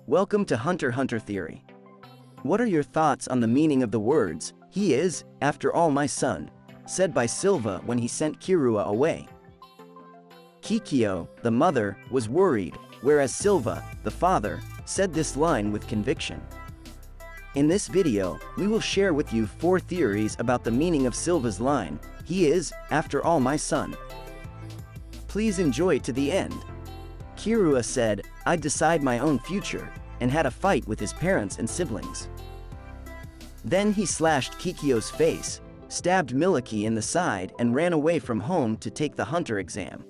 Welcome to Hunter Hunter Theory. What are your thoughts on the meaning of the words, "He is, after all, my son," said by Silva when he sent Killua away? Kikyo, the mother, was worried, whereas Silva, the father, said this line with conviction. In this video, we will share with you 4 theories about the meaning of Silva's line, "He is, after all, my son." Please enjoy to the end. Killua said, "I'd decide my own future," and had a fight with his parents and siblings. Then he slashed Kikyo's face, stabbed Miliki in the side and ran away from home to take the hunter exam.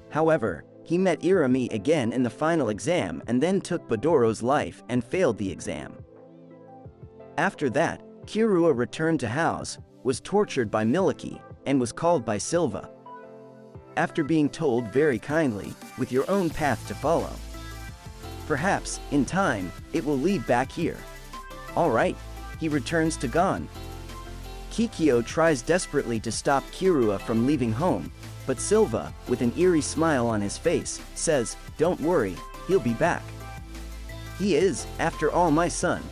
However, he met Irami again in the final exam and then took Badoro's life and failed the exam. After that, Killua returned to house, was tortured by Miliki, and was called by Silva. After being told very kindly, "with your own path to follow." Perhaps, in time, it will lead back here. Alright, he returns to Gon. Kikyo tries desperately to stop Killua from leaving home, but Silva, with an eerie smile on his face, says, "Don't worry, he'll be back. He is, after all, my son."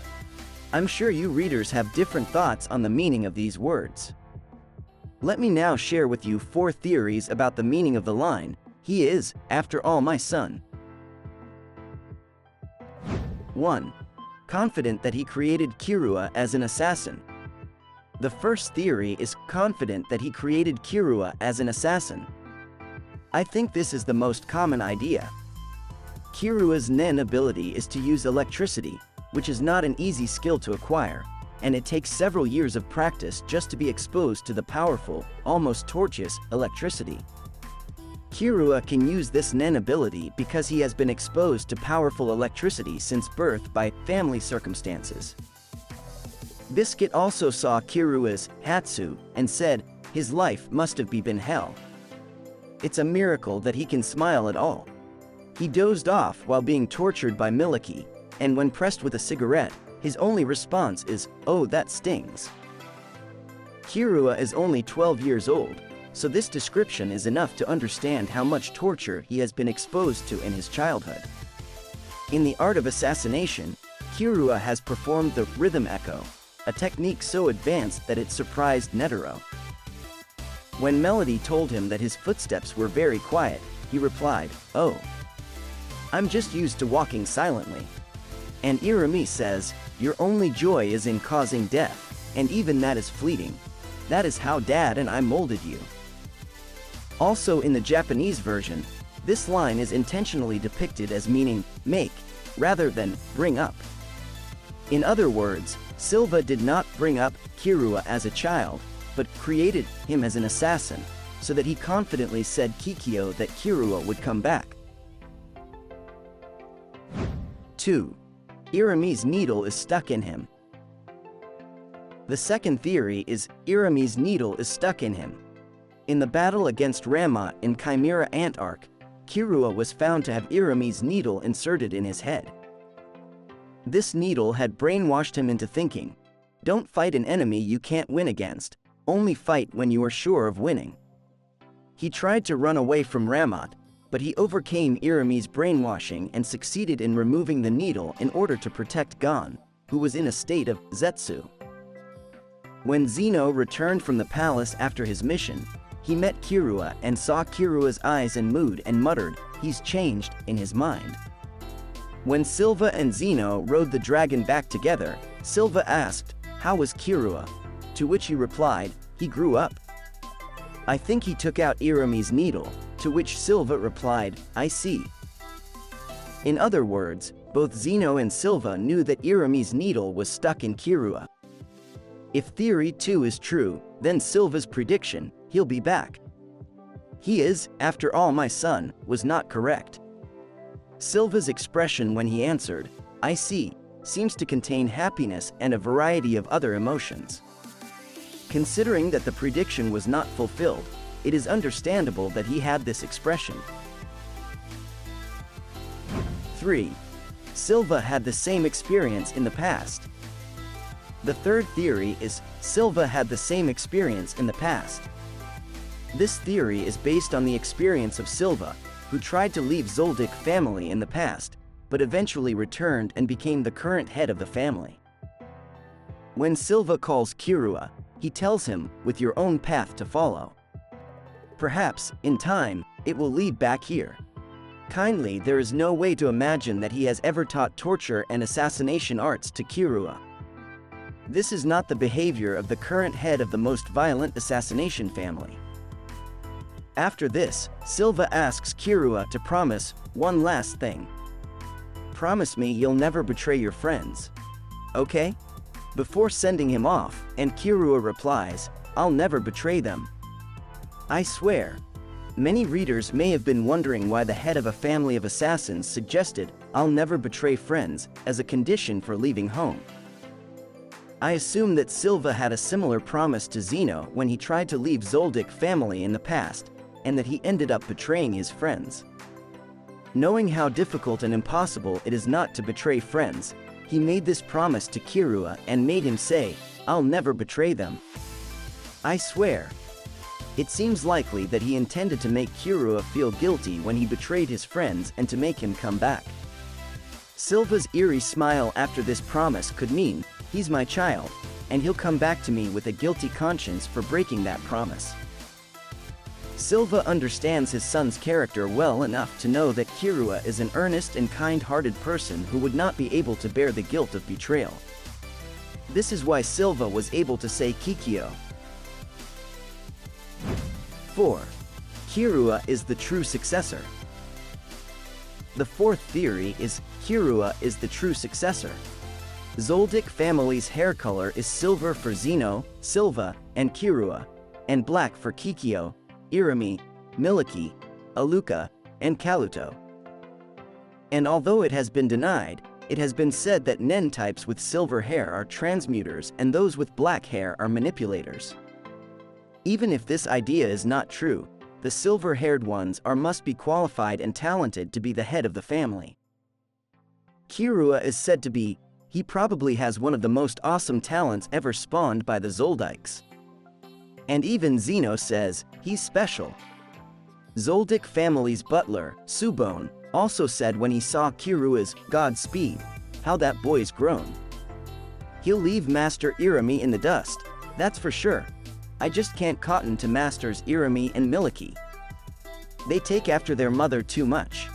I'm sure you readers have different thoughts on the meaning of these words. Let me now share with you 4 theories about the meaning of the line, "He is, after all, my son." 1. Confident that he created Killua as an assassin. The first theory is confident that he created Killua as an assassin. I think this is the most common idea. Killua's nen ability is to use electricity, which is not an easy skill to acquire, and it takes several years of practice just to be exposed to the powerful, almost torturous, electricity. Killua can use this nen ability because he has been exposed to powerful electricity since birth by family circumstances. Biscuit also saw Killua's Hatsu and said, "His life must have been hell. It's a miracle that he can smile at all." He dozed off while being tortured by Miliki, and when pressed with a cigarette, his only response is, "Oh, that stings." Killua is only 12 years old, so this description is enough to understand how much torture he has been exposed to in his childhood. In the art of assassination, Killua has performed the rhythm echo, a technique so advanced that it surprised Netero. When Melody told him that his footsteps were very quiet, he replied, "Oh, I'm just used to walking silently." And Irami says, "Your only joy is in causing death, and even that is fleeting. That is how Dad and I molded you." Also in the Japanese version, this line is intentionally depicted as meaning make, rather than bring up. In other words, Silva did not bring up Killua as a child, but created him as an assassin, so that he confidently said Kikyo that Killua would come back. 2. Irami's needle is stuck in him. The second theory is Irami's needle is stuck in him. In the battle against Ramat in Chimera Ant Arc, Killua was found to have Irami's needle inserted in his head. This needle had brainwashed him into thinking, "Don't fight an enemy you can't win against, only fight when you are sure of winning." He tried to run away from Ramat, but he overcame Irami's brainwashing and succeeded in removing the needle in order to protect Gon, who was in a state of zetsu. When Zeno returned from the palace after his mission, he met Killua and saw Killua's eyes and mood and muttered, "He's changed," in his mind. When Silva and Zeno rode the dragon back together, Silva asked, "How was Killua?" To which he replied, "He grew up." "I think he took out Irami's needle," to which Silva replied, "I see." In other words, both Zeno and Silva knew that Irami's needle was stuck in Killua. If theory 2 is true, then Silva's prediction, "He'll be back. He is, after all, my son," was not correct. Silva's expression when he answered, "I see," seems to contain happiness and a variety of other emotions. Considering that the prediction was not fulfilled, it is understandable that he had this expression. 3. Silva had the same experience in the past. The third theory is Silva had the same experience in the past. This theory is based on the experience of Silva, who tried to leave Zoldyck family in the past, but eventually returned and became the current head of the family. When Silva calls Killua, he tells him, with your own path to follow. Perhaps, in time, it will lead back here. Kindly, there is no way to imagine that he has ever taught torture and assassination arts to Killua. This is not the behavior of the current head of the most violent assassination family. After this, Silva asks Killua to promise one last thing. Promise me you'll never betray your friends. Okay? Before sending him off, and Killua replies, I'll never betray them. I swear. Many readers may have been wondering why the head of a family of assassins suggested, I'll never betray friends, as a condition for leaving home. I assume that Silva had a similar promise to Zeno when he tried to leave Zoldyck family in the past, and that he ended up betraying his friends. Knowing how difficult and impossible it is not to betray friends, he made this promise to Killua and made him say, I'll never betray them. I swear. It seems likely that he intended to make Killua feel guilty when he betrayed his friends and to make him come back. Silva's eerie smile after this promise could mean, he's my child, and he'll come back to me with a guilty conscience for breaking that promise. Silva understands his son's character well enough to know that Killua is an earnest and kind-hearted person who would not be able to bear the guilt of betrayal. This is why Silva was able to say Kikyo. 4. Killua is the true successor. The fourth theory is, Killua is the true successor. Zoldyck family's hair color is silver for Zeno, Silva, and Killua, and black for Kikyo, Irami, Miliki, Aluka, and Kaluto. And although it has been denied, it has been said that Nen types with silver hair are transmuters and those with black hair are manipulators. Even if this idea is not true, the silver-haired ones must be qualified and talented to be the head of the family. Killua is said to be, he probably has one of the most awesome talents ever spawned by the Zoldykes. And even Zeno says, he's special. Zoldyck family's butler, Subone, also said when he saw Killua's Godspeed, how that boy's grown. He'll leave Master Irami in the dust, that's for sure. I just can't cotton to Masters Irami and Miliki. They take after their mother too much.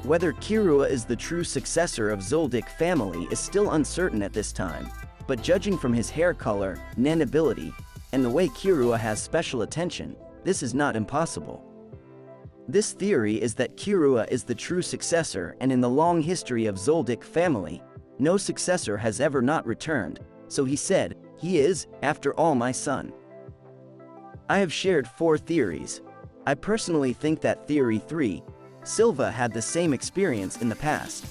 Whether Killua is the true successor of Zoldyck family is still uncertain at this time, but judging from his hair color, Nen ability, and the way Killua has special attention, this is not impossible. This theory is that Killua is the true successor, and in the long history of Zoldyck family, no successor has ever not returned, so he said, he is, after all, my son. I have shared 4 theories. I personally think that theory 3, Silva had the same experience in the past.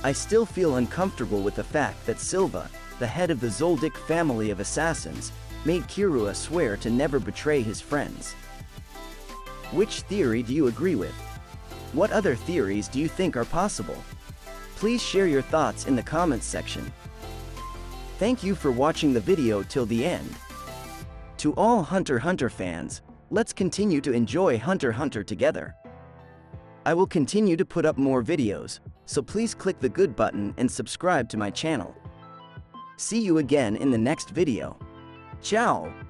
I still feel uncomfortable with the fact that Silva, the head of the Zoldyck family of assassins, made Killua swear to never betray his friends. Which theory do you agree with? What other theories do you think are possible? Please share your thoughts in the comments section. Thank you for watching the video till the end. To all Hunter x Hunter fans, let's continue to enjoy Hunter x Hunter together. I will continue to put up more videos, so please click the good button and subscribe to my channel. See you again in the next video. Ciao!